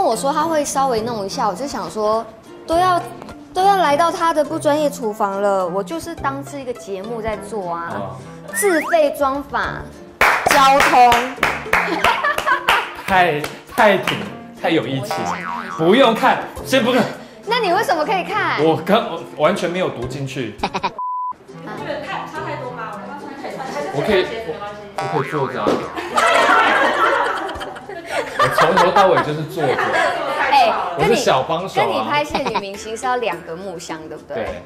我说他会稍微弄一下，我就想说都要来到他的不专业厨房了，我就是当是一个节目在做啊，自费装法，交通，太有义气了，不用看，先不看。那你为什么可以看？我完全没有读进去。你觉得差太多吗？我可以坐着啊。我从头到尾就是坐着。我是小帮手啊。跟你拍戏的女明星是要2个木箱，对不对？对。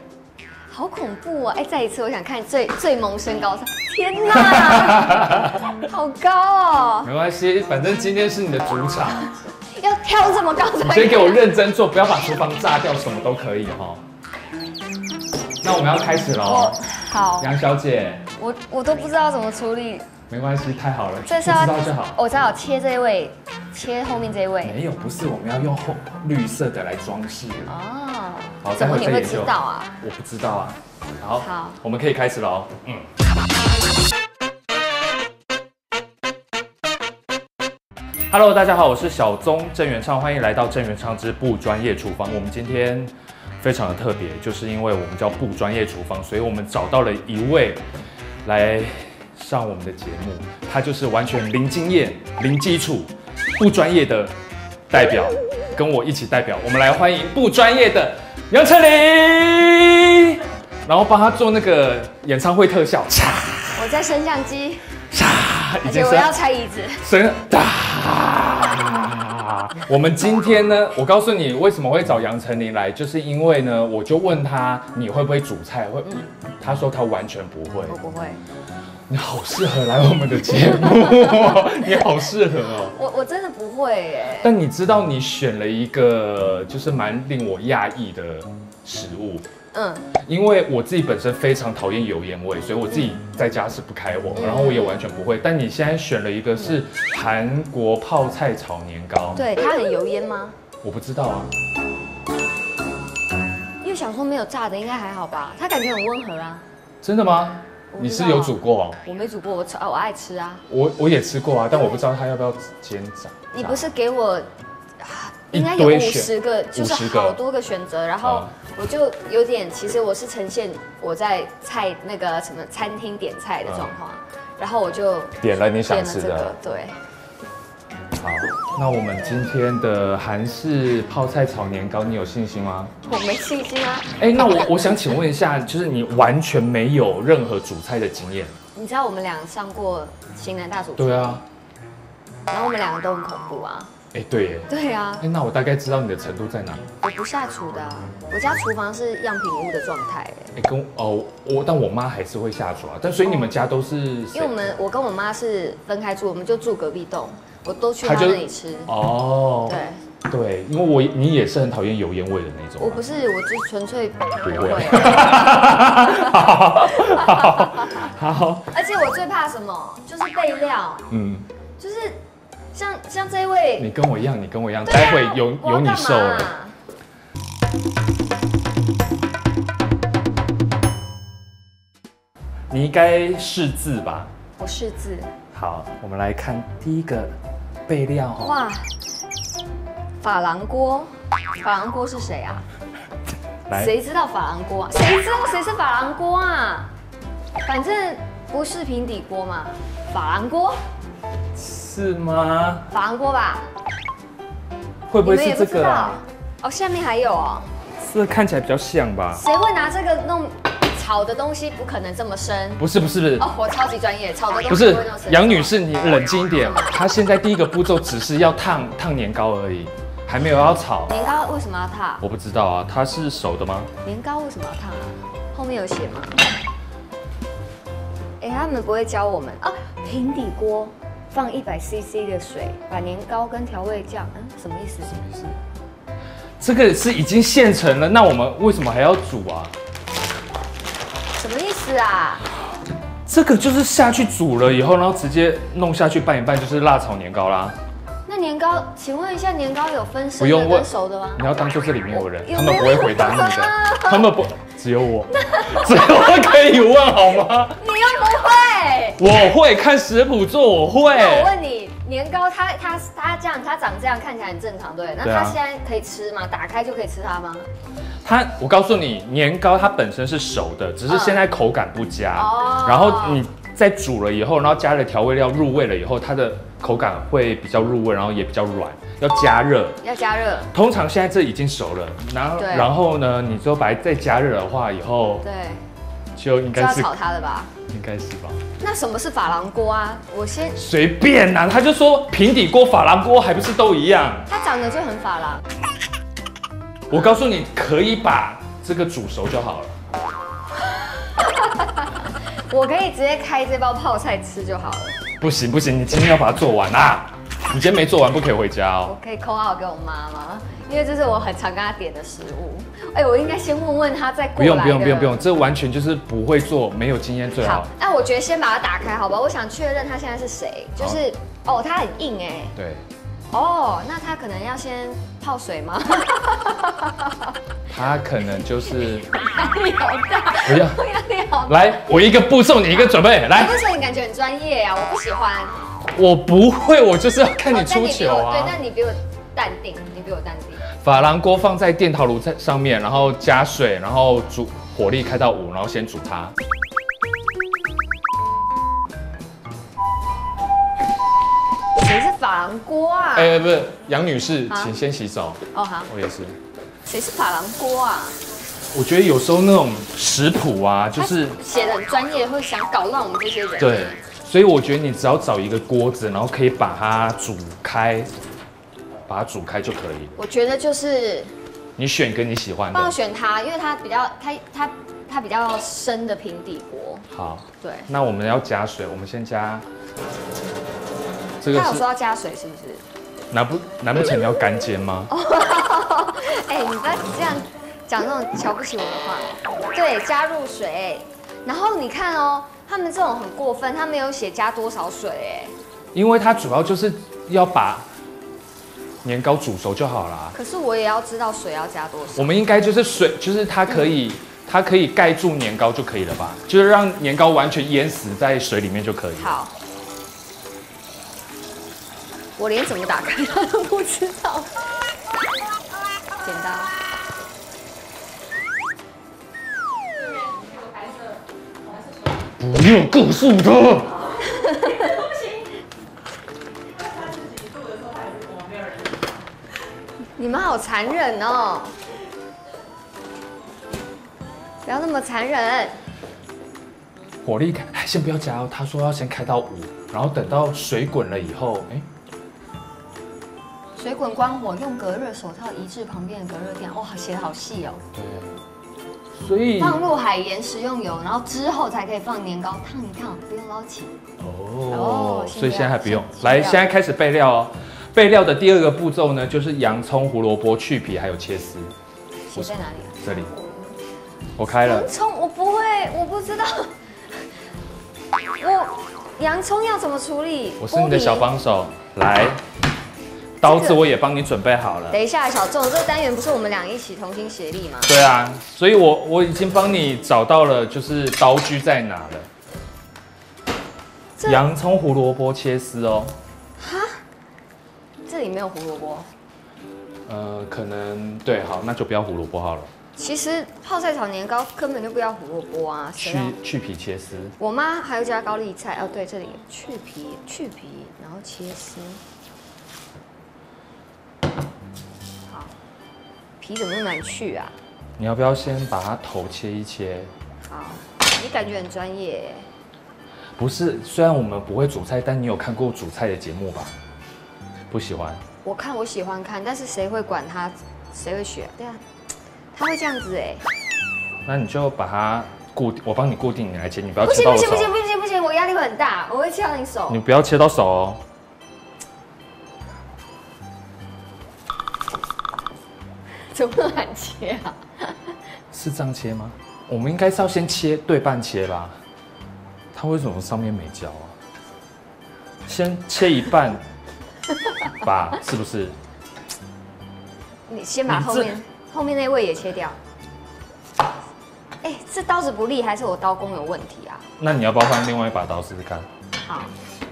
好恐怖啊！再一次，我想看最萌身高差。天哪，好高哦！没关系，反正今天是你的主场。要跳这么高才可以？你先给我认真做，不要把厨房炸掉，什么都可以哈。那我们要开始喽。好，杨小姐，我都不知道怎么处理。没关系，太好了，这是知道就好。我知道切这一位，切后面这一位。没有，不是，我们要用绿色的来装饰。哦。好，怎么你会知道啊？我不知道啊。好，我们可以开始喽。Hello， 大家好，我是小宗郑元畅，欢迎来到郑元畅之不专业厨房。我们今天非常的特别，就是因为我们叫不专业厨房，所以我们找到了一位来上我们的节目，他就是完全零经验、零基础、不专业的代表，跟我一起代表，我们来欢迎不专业的杨丞琳，然后帮他做那个演唱会特效，我在升降机。已经我要拆椅子。我们今天呢，我告诉你为什么会找杨丞琳来，就是因为呢，我就问他你会不会煮菜，他说他完全不会。我不会。你好适合来我们的节目，你好适合哦。我真的不会耶。但你知道你选了一个就是蛮令我讶异的食物。因为我自己本身非常讨厌油烟味，所以我自己在家是不开火，然后我也完全不会。但你现在选了一个是韩国泡菜炒年糕，对，它很油烟吗？我不知道啊。因为想说没有炸的应该还好吧，它感觉很温和啊。真的吗？你是有煮过哦？我没煮过，我爱吃啊。我也吃过啊，但我不知道它要不要煎炸。你不是给我？应该有50个，就是好多个选择，然后我就有点，其实我是呈现我在那个什么餐厅点菜的状况，然后我就点了你想吃的，对。好，那我们今天的韩式泡菜炒年糕，你有信心吗？我没信心啊。那我想请问一下，就是你完全没有任何煮菜的经验？你知道我们俩上过型男大主厨？对啊。然后我们2个都很恐怖啊。对耶。对啊。那我大概知道你的程度在哪。我不下厨的啊，我家厨房是样品屋的状态。但我妈还是会下厨啊。但所以你们家都是？因为我跟我妈是分开住，我们就住隔壁栋，我都去她那里吃。哦。对，因为你也是很讨厌油烟味的那种。我不是，我就纯粹不会。好。而且我最怕什么？就是备料。就是。像这一位，你跟我一样，待会有你受了。你应该识字吧？我识字。好，我们来看第一个备料。哇，珐琅锅，珐琅锅是谁啊？谁知道珐琅锅？谁知道谁是珐琅锅啊？反正不是平底锅嘛，珐琅锅。是吗？珐琅锅吧？会不会是这个啊？下面还有哦。这看起来比较像吧？谁会拿这个弄炒的东西？不可能这么深。不是。我超级专业，炒的东西不是。杨女士，你冷静一点。她现在第一个步骤只是要烫年糕而已，还没有要炒。年糕为什么要烫？我不知道啊，它是熟的吗？年糕为什么要烫啊？后面有写吗？他们不会教我们啊，平底锅。放100cc 的水，把年糕跟调味酱，什么意思？这个是已经现成了，那我们为什么还要煮啊？什么意思啊？这个就是下去煮了以后，然后直接弄下去拌一拌，就是辣炒年糕啦。那年糕，请问一下，年糕有分生的跟熟的吗？你要当做这里面有人，他们不会回答你的，他们不，只有我可以问好吗？你又不会。我会看食谱做，我会。那我问你，年糕它这样，它长这样看起来很正常，对？那它现在可以吃吗？打开就可以吃它吗？我告诉你，年糕它本身是熟的，只是现在口感不佳。然后你在煮了以后，然后加了调味料入味了以后，它的口感会比较入味，然后也比较软，要加热。要加热。通常现在这已经熟了，然后呢，你就把它再加热的话，以后对，就应该是要炒它的吧？应该是吧？那什么是珐琅锅啊？我先随便啦，他就说平底锅、珐琅锅还不是都一样？它长得就很珐琅。我告诉你，可以把这个煮熟就好了。我可以直接开这包泡菜吃就好了。不行，你今天要把它做完啊！你今天没做完不可以回家哦。我可以call out给我妈妈，因为这是我很常跟她点的食物。哎，我应该先问问她再过来的。不用，这完全就是不会做，没有经验最好。那我觉得先把它打开，好吧？我想确认她现在是谁，就是哦，它很硬哎。对。哦，那它可能要先泡水吗？它可能就是压力好大，不要，压力好大。来，我一个步骤，你一个准备，来。为什么你感觉很专业啊？我不喜欢。我不会，我就是要看你出糗啊。对，但你比我淡定，你比我淡定。珐琅锅放在电陶炉在上面，然后加水，然后煮，火力开到5，然后先煮它。谁是珐琅锅啊？不是，杨女士，请先洗手。哦，好。我也是。谁是珐琅锅啊？我觉得有时候那种食谱啊，就是写的很专业，会想搞乱我们这些人。对，所以我觉得你只要找一个锅子，然后可以把它煮开，就可以。我觉得就是你选一个你喜欢的。帮我选它，因为它比较它比较深的平底锅。好。对。那我们要加水，我们先加。这个他有说要加水是不是？难不成你要干煎吗？哎，你不要这样讲那种瞧不起我的话。对，加入水。然后你看哦，他们这种很过分，他没有写加多少水哎。因为它主要就是要把年糕煮熟就好啦。可是我也要知道水要加多少。我们应该就是水，就是它可以盖住年糕就可以了吧？就是让年糕完全淹死在水里面就可以。好。我连怎么打开它都不知道。剪刀。不用告诉他。不行。你们好残忍哦！不要那么残忍。火力开，先不要加哦。他说要先开到5，然后等到水滚了以后，水滚关火，用隔热手套移至旁边的隔热垫。哇，写得好细哦。对。所以放入海盐、食用油，然后之后才可以放年糕，烫一烫，不用捞起。哦。所以现在还不用。来，现在开始备料哦。备料的第2个步骤呢，就是洋葱、胡萝卜去皮，还有切丝。写在哪里？这里。我开了。洋葱我不会，我不知道。洋葱要怎么处理？我是你的小帮手，来。刀子我也帮你准备好了。等一下，小仲，这个单元不是我们俩一起同心协力吗？对啊，所以我已经帮你找到了，就是刀具在哪了。洋葱、胡萝卜切丝哦。哈？这里没有胡萝卜。可能对，好，那就不要胡萝卜好了。其实泡菜炒年糕根本就不要胡萝卜啊，去皮切丝。我妈还有加高丽菜哦，对，这里去皮，然后切丝。好，皮怎么那么难去啊？你要不要先把它头切一切？好，你感觉很专业。不是，虽然我们不会煮菜，但你有看过煮菜的节目吧？不喜欢。我喜欢看，但是谁会管他？谁会学？对啊。他会这样子哎，那你就把它固定，我帮你固定，你来切，你不要切到我手。不行，我压力会很大，我会切到你手。你不要切到手哦。怎么难切啊？是这样切吗？我们应该是要先切对半切吧？它为什么上面没焦啊？先切一半吧，是不是？你先把后面那位也切掉。哎，这刀子不利还是我刀工有问题啊？那你要不要放另外一把刀试试看？好，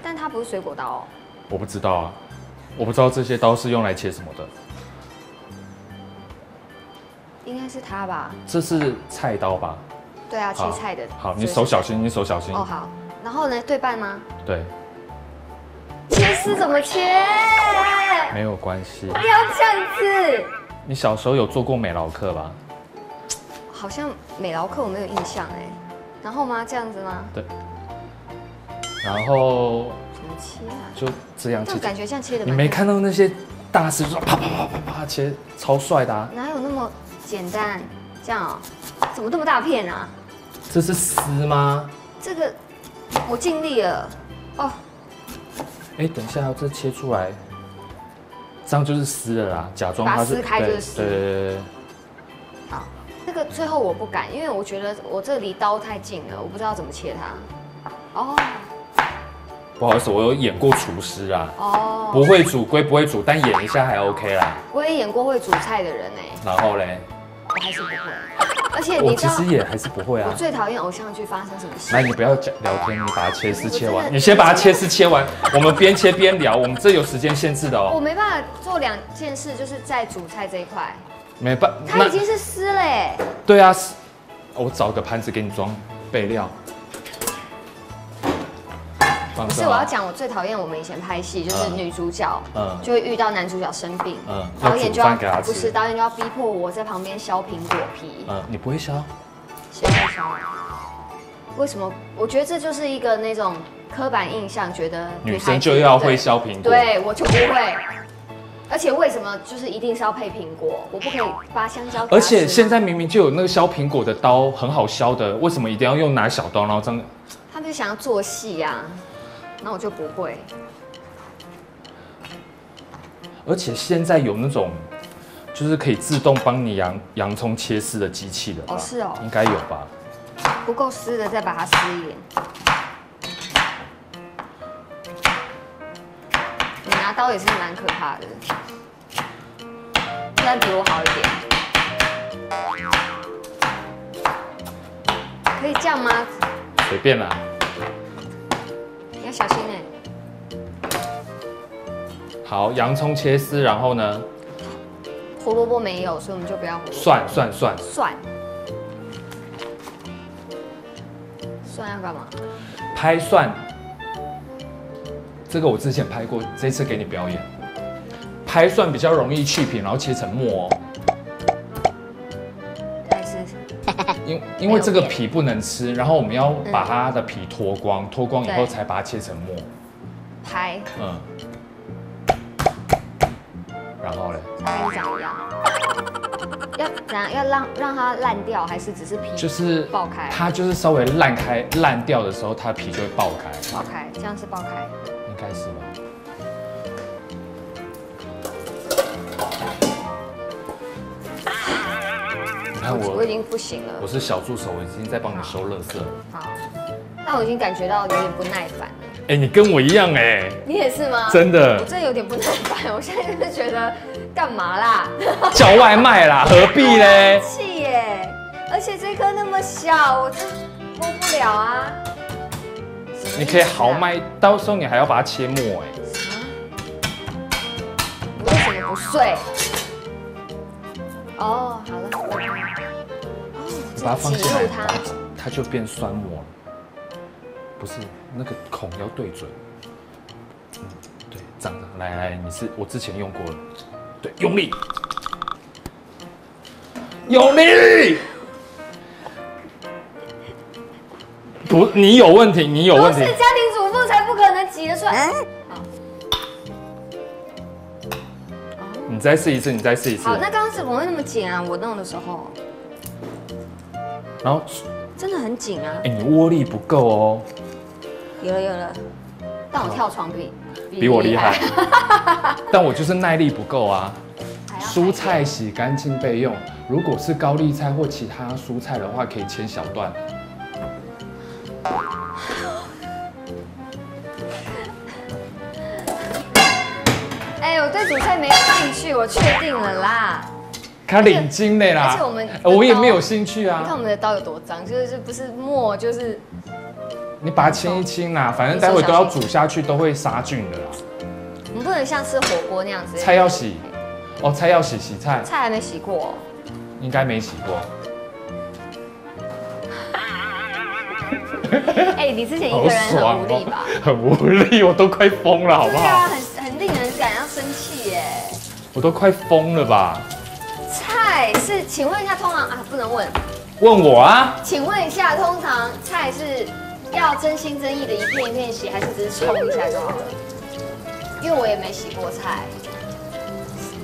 但它不是水果刀哦。我不知道啊，我不知道这些刀是用来切什么的。应该是它吧？这是菜刀吧？对啊，切菜的。好，你手小心，你手小心。哦，好。然后呢，对半吗？对。切丝怎么切？没有关系。不要这样子。你小时候有做过美劳课吧？好像美劳课我没有印象哎。然后吗？这样子吗？对。然后怎么切啊？就这样切。但感觉这样切的。你没看到那些大师说啪啪啪啪啪切，超帅的啊？哪有那么简单？这样哦？怎么这么大片啊？这是丝吗？这个我尽力了哦。哎，等一下，这切出来，这样就是丝了啦。假装它是把它撕开就是丝。对。好，这个最后我不敢，因为我觉得我这离刀太近了，我不知道怎么切它。哦。不好意思，我有演过厨师啊。哦。不会煮归不会煮，但演一下还 OK 啦。我也演过会煮菜的人哎。然后嘞？我还是不会。而且你知道，我其实也还是不会啊。我最讨厌偶像剧发生什么事。来，你不要讲聊天，你把它切丝切完。你先把它切丝切完，我们边切边聊。我们这有时间限制的哦。我没办法做2件事，就是在煮菜这一块。没办，它已经是丝了哎。对啊，我找个盘子给你装备料。不是，我要讲我最讨厌我们以前拍戏，就是女主角，就会遇到男主角生病，导演就要不是导演就要逼迫我在旁边削苹果皮。你不会削？谁会削？为什么？我觉得这就是一个那种刻板印象，觉得女生就要会削苹果。对，我就不会。而且为什么就是一定是要配苹果？我不可以拔香蕉。而且现在明明就有那个削苹果的刀，很好削的，为什么一定要用拿小刀，然后这样？他们就想要做戏啊。那我就不会。而且现在有那种，就是可以自动帮你洋葱切丝的机器的吧？哦，是哦，应该有吧？不够丝的再把它撕一点。你拿刀也是蛮可怕的，虽然比我好一点。可以这样吗？随便啦。要小心哎。好，洋葱切丝，然后呢？胡萝卜没有，所以我们就不要胡萝卜。蒜。蒜要干嘛？拍蒜。这个我之前拍过，这次给你表演。拍蒜比较容易去皮，然后切成末哦。还是？因为这个皮不能吃，然后我们要把它的皮脱光，脱光以后才把它切成末。拍。然后嘞？跟你讲一样。要让它烂掉，还是只是皮就是爆开？它就是稍微烂掉的时候，它皮就会爆开。爆开，这样是爆开。应该是吧。你看我已经不行了。我是小助手，我已经在帮你收垃圾了。好，但我已经感觉到有点不耐烦了。哎，你跟我一样哎。你也是吗？真的。我真的有点不耐烦，我现在就是觉得干嘛啦？叫外卖啦，何必嘞？气耶！而且这颗那么小，我真剥不了啊。你可以豪迈，到时候你还要把它切末哎。你为什么不睡？哦，好了。哦，你把它放进来，它就变酸末了。不是，那个孔要对准。对，这样的。来，我之前用过了。对，用力，用力。不，你有问题，你有问题。都是家庭主妇才不可能挤得出来。好。你再试一次，你再试一次。好，那刚刚怎么会那么紧啊？我弄的时候。然后。真的很紧啊。哎，你握力不够哦。有了，但我跳床比我厉害，但我就是耐力不够啊。蔬菜洗干净备用，如果是高丽菜或其他蔬菜的话，可以切小段。哎，我对煮菜没兴趣，我确定了啦。他领金的啦，而且我也没有兴趣啊。你看我们的刀有多脏，就是不是末就是。你把它清一清啦，反正待会都要煮下去，都会杀菌的啦。我们不能像吃火锅那样子。菜要洗，哦，菜要洗菜，菜还没洗过，应该没洗过。哎，你之前一个人很无力吧？很无力，我都快疯了，好不好？对啊，很令人感到生气耶。我都快疯了吧？菜是，请问一下，通常啊不能问。问我啊？请问一下，通常菜是要真心真意的一片一片洗，还是只是冲一下就好了？因为我也没洗过菜。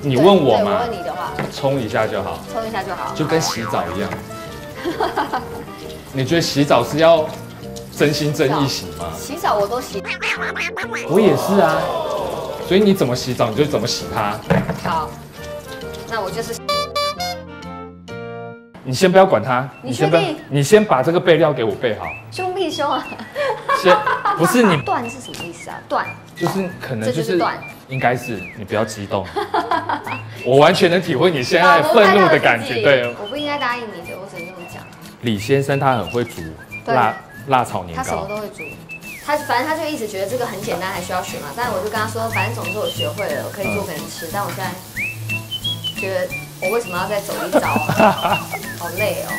你问我嘛？我问你的话，冲一下就好。冲一下就好，就跟洗澡一样。你觉得洗澡是要真心真意洗吗？洗澡我都洗。我也是啊。所以你怎么洗澡，你就怎么洗它。好，那我就是。你先不要管它，你确定？你先把这个备料给我备好。凶必凶啊！先不是你断是什么意思啊？断就是可能就是断，应该是你不要激动。我完全能体会你现在愤怒的感觉。对，我不应该答应你的，我只能这么讲。李先生他很会煮辣炒年糕，他什么都会煮。反正他就一直觉得这个很简单，还需要学嘛。但是我就跟他说，反正总之我学会了，我可以做给你吃。但我现在觉得我为什么要再走一遭啊？好累哦。